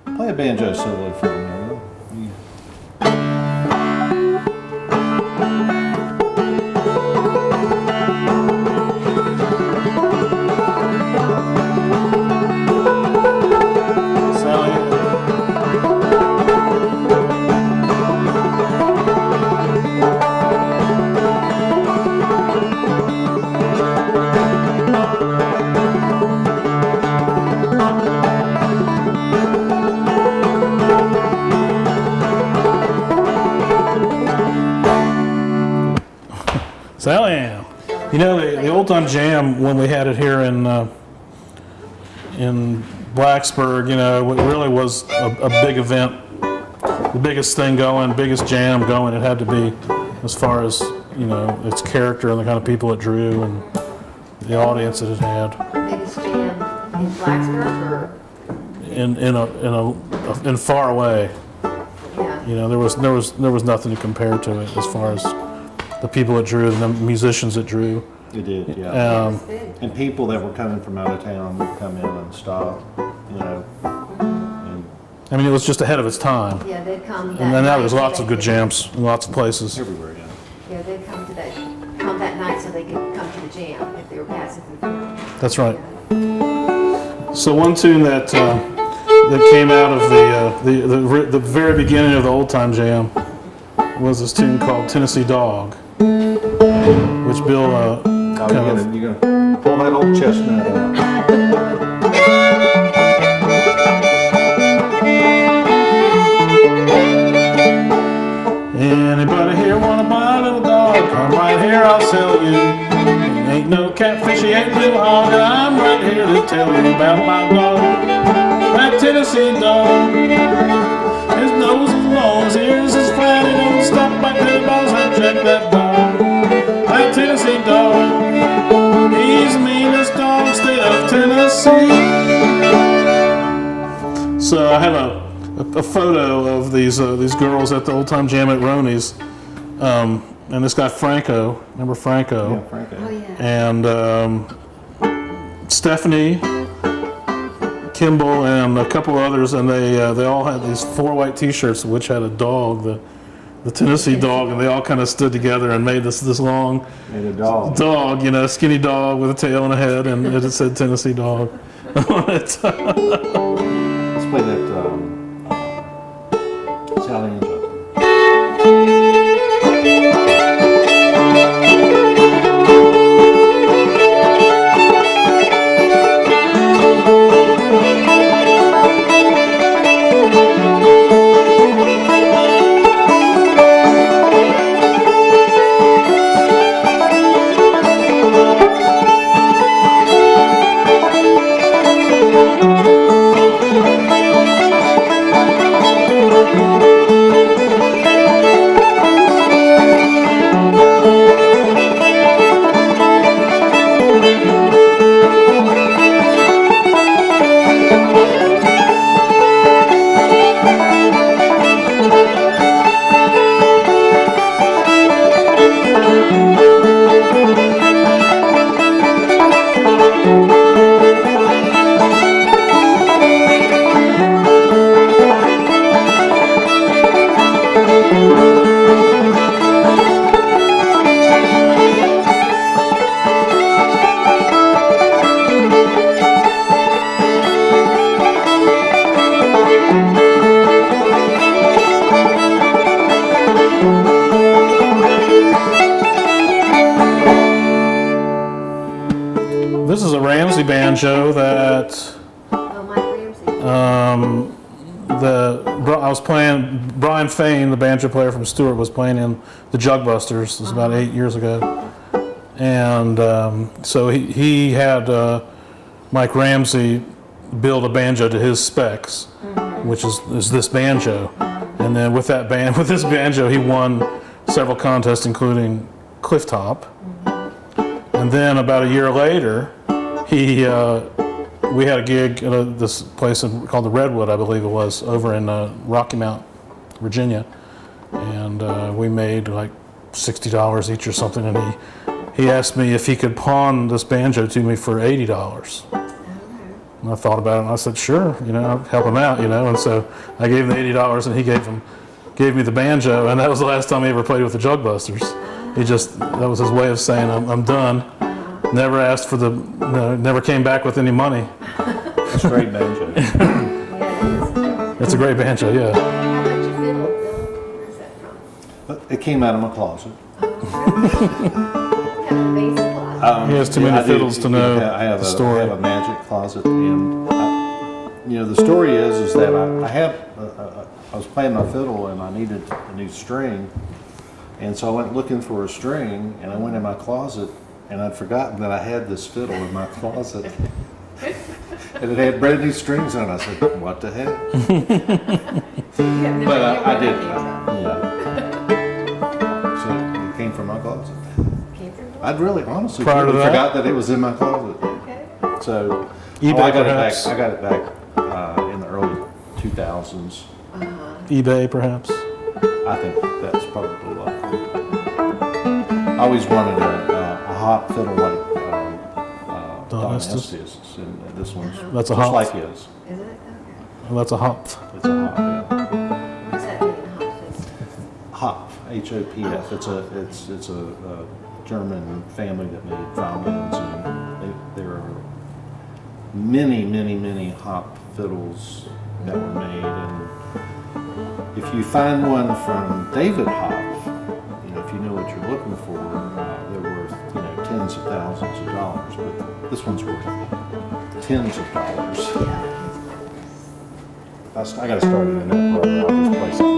Play a banjo solo for me. Sally, you know the old time jam when we had it here in Blacksburg, you know, it really was a big event, the biggest thing going, biggest jam going. It had to be, as far as you know, its character and the kind of people it drew and the audience that it had. Biggest jam in Blacksburg, or In far away, yeah. you know, there was nothing to compare to it as far as the people it drew and the musicians it drew. It did, yeah. It was big. And people that were coming from out of town would come in and stop, you know. And I mean, it was just ahead of its time. Yeah, they'd come. And then now there's lots of good jams in lots of places. everywhere, yeah. Yeah, they'd come that night so they could come to the jam if they were passing through town. That's right. So one tune that came out of the very beginning of the old time jam was this tune called Tennessee Dog, which Bill You're gonna pull that old chestnut out. Anybody here wanna buy a little dog? Come right here, I'll sell you. Ain't no catfish, he ain't no hog. I'm right here to tell you about my dog, that Tennessee dog. His nose is long, his ears is flat, he don't stop back to the balls. I check that dog, that Tennessee dog. He's the meanest dog state of Tennessee. So I have a photo of these girls at the old time jam at Roney's, and this guy Franco, remember Franco? Yeah, Franco. Oh, yeah. And Stephanie, Kimball, and a couple others, and they all had these 4 white T-shirts which had a dog, the Tennessee dog, and they all kind of stood together and made this long Made a dog. dog, you know, skinny dog with a tail and a head, and it said Tennessee dog on it. Let's play that Sally and Justin. This is a Ramsey banjo that Oh, Mike Ramsey. I was playing. Brian Fain, the banjo player from Stewart, was playing in the Jugbusters. This was about 8 years ago, and so he had Mike Ramsey build a banjo to his specs, which is this banjo. And then with this banjo, he won several contests, including Cliff Top. And then about a year later, we had a gig at this place called the Redwood, I believe it was, over in Rocky Mount, Virginia, and we made like $60 each or something. And he asked me if he could pawn this banjo to me for $80. And I thought about it, and I said, sure, I'll help him out, And so I gave him the $80, and he gave me the banjo, and that was the last time he ever played with the Jug Busters. That was his way of saying, I'm done. Never asked for never came back with any money. It's a great banjo. It's a great banjo, yeah. How about your fiddle, Bill? Where's that from? It came out of my closet. Kind of basic lot. He has too many I do. fiddles to know I have the I story. have a magic closet, and the story is that I was playing my fiddle and I needed a new string, and so I went looking for a string, and I went in my closet, and I'd forgotten that I had this fiddle in my closet, and it had brand new strings on it. I said, "What the heck?" But I did. So it came from my closet. I'd really honestly Prior to that? forgot that it was in my closet. Okay. So eBay, I got it back. perhaps? I got it back in the early 2000s. eBay, perhaps. I think that's probably likely. I always wanted a hop fiddle like Don Estes. Estes, and this one's That's a just hop. like his. Is it? Okay. Well, that's a hop. It's a hop. Yeah. What's that mean, hot fiddle? Hop, Hopf. It's a German family that made violins, and there are many hop fiddles that were made. And if you find one from David Hopf, if you know what you're looking for, they're worth tens of thousands of dollars. But this one's worth tens of dollars. I got to start it in that brother. I'll just place it.